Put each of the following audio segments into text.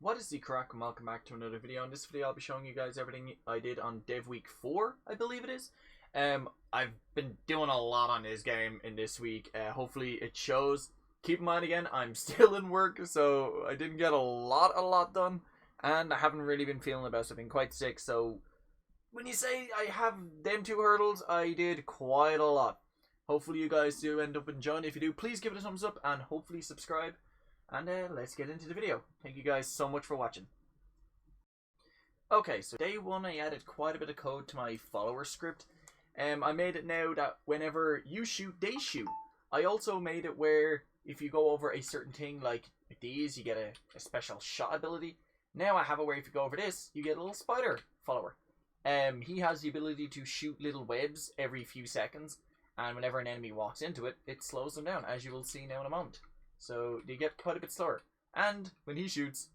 What is the crack, and welcome back to another video. In this video I'll be showing you guys everything I did on Dev Week 4, I believe it is. I've been doing a lot on this game in this week. Hopefully it shows. Keep in mind again, I'm still in work, so I didn't get a lot done. And I haven't really been feeling the best. I've been quite sick, so when you say I have them two hurdles, I did quite a lot. Hopefully you guys do end up enjoying it. If you do, please give it a thumbs up and hopefully subscribe. And let's get into the video. Thank you guys so much for watching. Okay, so day one I added quite a bit of code to my follower script. I made it now that whenever you shoot, they shoot. I also made it where if you go over a certain thing like these, you get a special shot ability. Now I have it where if you go over this, you get a little spider follower. He has the ability to shoot little webs every few seconds. And whenever an enemy walks into it, it slows them down, as you will see now in a moment. So they get quite a bit slower. And when he shoots,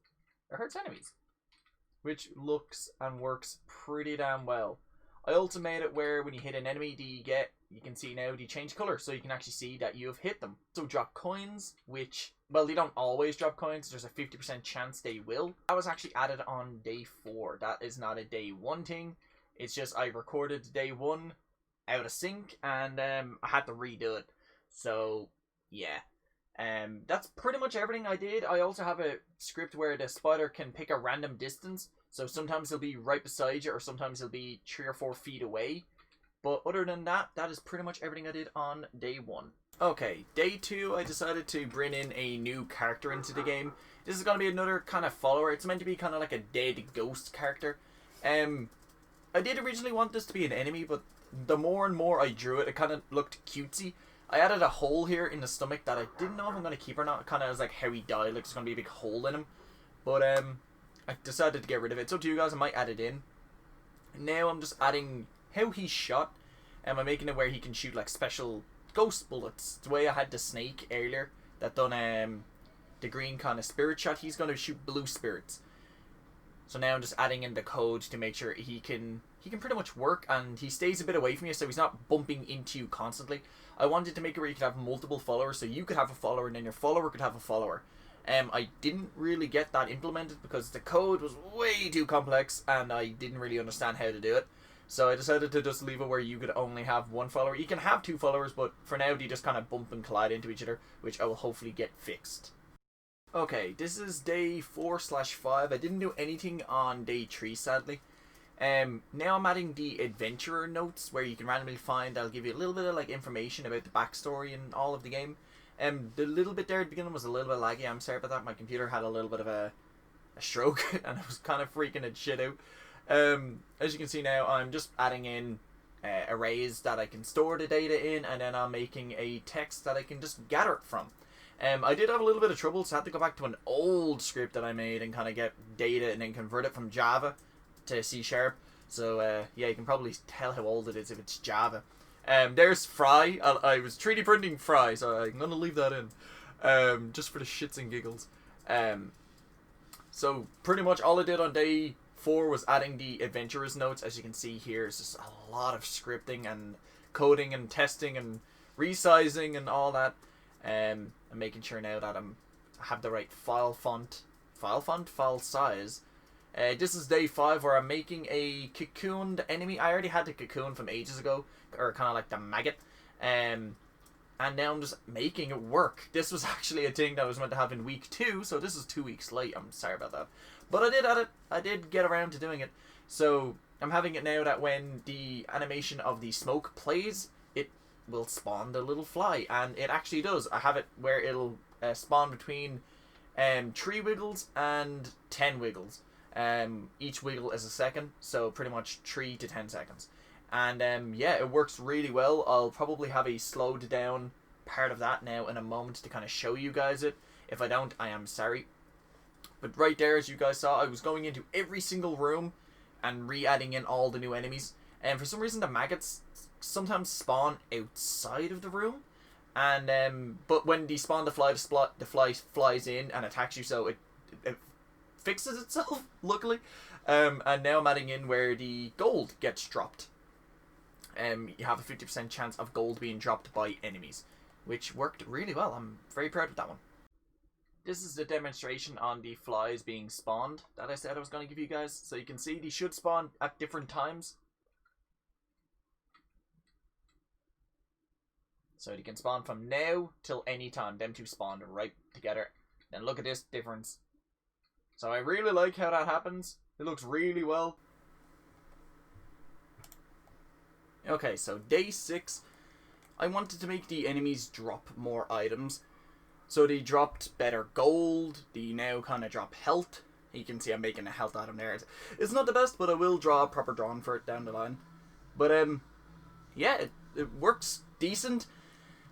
it hurts enemies. Which looks and works pretty damn well. I also made it where when you hit an enemy, you can see now they change colour. So you can actually see that you have hit them. So drop coins, which, well, they don't always drop coins. There's a 50% chance they will. That was actually added on day 4. That is not a day 1 thing. It's just I recorded day 1 out of sync and I had to redo it. So, yeah. That's pretty much everything I did. I also have a script where the spider can pick a random distance. So sometimes he'll be right beside you or sometimes he'll be 3 or 4 feet away. But other than that, that is pretty much everything I did on day 1. Okay, day 2 I decided to bring in a new character into the game. This is going to be another kind of follower. It's meant to be kind of like a dead ghost character. I did originally want this to be an enemy, but the more and more I drew it, it kind of looked cutesy. I added a hole here in the stomach that I didn't know if I'm going to keep or not. Kind of as like how he died, like there's going to be a big hole in him. But I decided to get rid of it. It's up to you guys, I might add it in. Now I'm just adding how he's shot. I'm making it where he can shoot like special ghost bullets. The way I had the snake earlier that done the green kind of spirit shot, he's going to shoot blue spirits. So now I'm just adding in the code to make sure he can pretty much work, and he stays a bit away from you so he's not bumping into you constantly. I wanted to make it where you could have multiple followers, so you could have a follower and then your follower could have a follower. I didn't really get that implemented because the code was way too complex and I didn't really understand how to do it. So I decided to just leave it where you could only have one follower. You can have 2 followers, but for now they just kind of bump and collide into each other, which I will hopefully get fixed. Okay, this is day 4/5. I didn't do anything on day 3, sadly. Now I'm adding the adventurer notes where you can randomly find, I'll give you a little bit of like information about the backstory and all of the game. The little bit there at the beginning was a little bit laggy. I'm sorry about that. My computer had a little bit of a stroke and I was kind of freaking its shit out. As you can see now, I'm just adding in arrays that I can store the data in, and then I'm making a text that I can just gather it from. I did have a little bit of trouble, so I had to go back to an old script that I made and kind of get data and then convert it from Java to C#. So yeah, you can probably tell how old it is if it's Java. There's Fry. I was 3D printing Fry, so I'm gonna leave that in, just for the shits and giggles. So pretty much all I did on day 4 was adding the adventurers notes. As you can see here, it's just a lot of scripting and coding and testing and resizing and all that. I'm making sure now that I have the right file size. This is day 5 where I'm making a cocooned enemy. I already had the cocoon from ages ago, or kind of like the maggot, and now I'm just making it work. This was actually a thing that I was meant to have in week 2, so this is 2 weeks late. I'm sorry about that, but I did add it. I did get around to doing it, so I'm having it now that when the animation of the smoke plays, it will spawn the little fly, and it actually does. I have it where it'll spawn between 3 wiggles and 10 wiggles. Each wiggle is a second, so pretty much 3 to 10 seconds. And yeah, it works really well. I'll probably have a slowed down part of that now in a moment to kind of show you guys it. If I don't, I am sorry. But right there, as you guys saw, I was going into every single room and re-adding in all the new enemies. And for some reason, the maggots sometimes spawn outside of the room. And but when they spawn the fly flies in and attacks you, so it fixes itself, luckily. And now I'm adding in where the gold gets dropped. You have a 50% chance of gold being dropped by enemies, which worked really well. I'm very proud of that one. this is the demonstration on the flies being spawned that I said I was going to give you guys. So you can see they should spawn at different times. So you can spawn from now till any time. Them two spawn right together. Then look at this difference. So I really like how that happens. It looks really well. Okay, so day 6. I wanted to make the enemies drop more items. So they dropped better gold. They now kind of drop health. You can see I'm making a health item there. It's not the best, but I will draw a proper drawing for it down the line. But yeah, it works decent.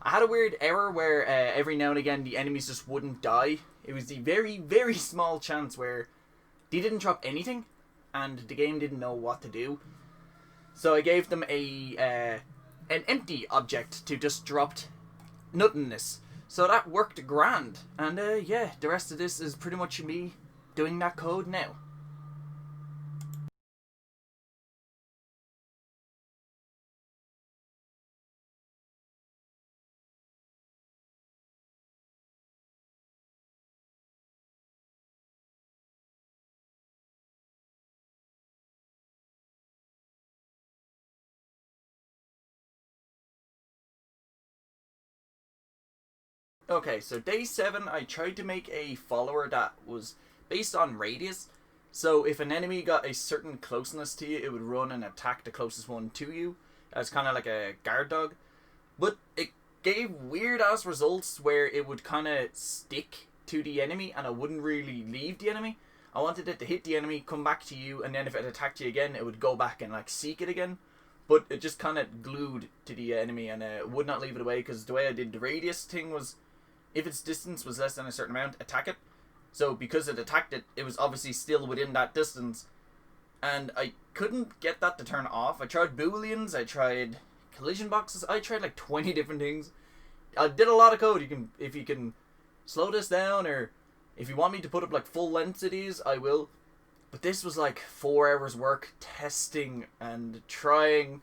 I had a weird error where every now and again the enemies just wouldn't die. It was the very, very small chance where they didn't drop anything and the game didn't know what to do. So I gave them an empty object to just drop nothingness. So that worked grand. And yeah, the rest of this is pretty much me doing that code now. Okay, so day 7, I tried to make a follower that was based on radius. So if an enemy got a certain closeness to you, it would run and attack the closest one to you. As kind of like a guard dog. But it gave weird ass results where it would kind of stick to the enemy and it wouldn't really leave the enemy. I wanted it to hit the enemy, come back to you, and then if it attacked you again, it would go back and like seek it again. But it just kind of glued to the enemy and would not leave it away, because the way I did the radius thing was, if its distance was less than a certain amount, attack it. So because it attacked it, it was obviously still within that distance. And I couldn't get that to turn off. I tried booleans, I tried collision boxes, I tried like 20 different things. I did a lot of code. If you can slow this down, or if you want me to put up like full lengths of these, I will. But this was like 4 hours work testing and trying.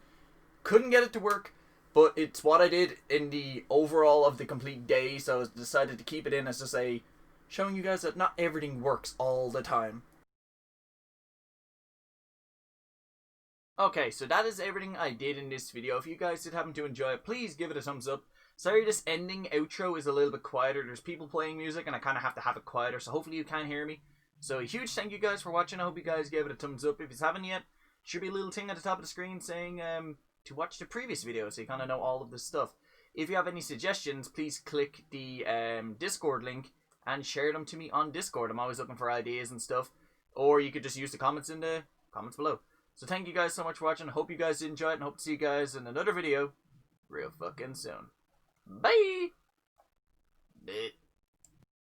Couldn't get it to work. But it's what I did in the overall of the complete day, so I decided to keep it in as just a showing you guys that not everything works all the time. Okay, so that is everything I did in this video. If you guys did happen to enjoy it, please give it a thumbs up. Sorry this ending outro is a little bit quieter. There's people playing music and I kind of have to have it quieter, so hopefully you can hear me. So a huge thank you guys for watching. I hope you guys gave it a thumbs up. If you haven't yet, should be a little thing at the top of the screen saying to watch the previous video, so you kind of know all of this stuff. If you have any suggestions, please click the Discord link and share them to me on Discord. I'm always looking for ideas and stuff. Or you could just use the comments in the comments below. So thank you guys so much for watching. Hope you guys did enjoy it, and hope to see you guys in another video real fucking soon. Bye!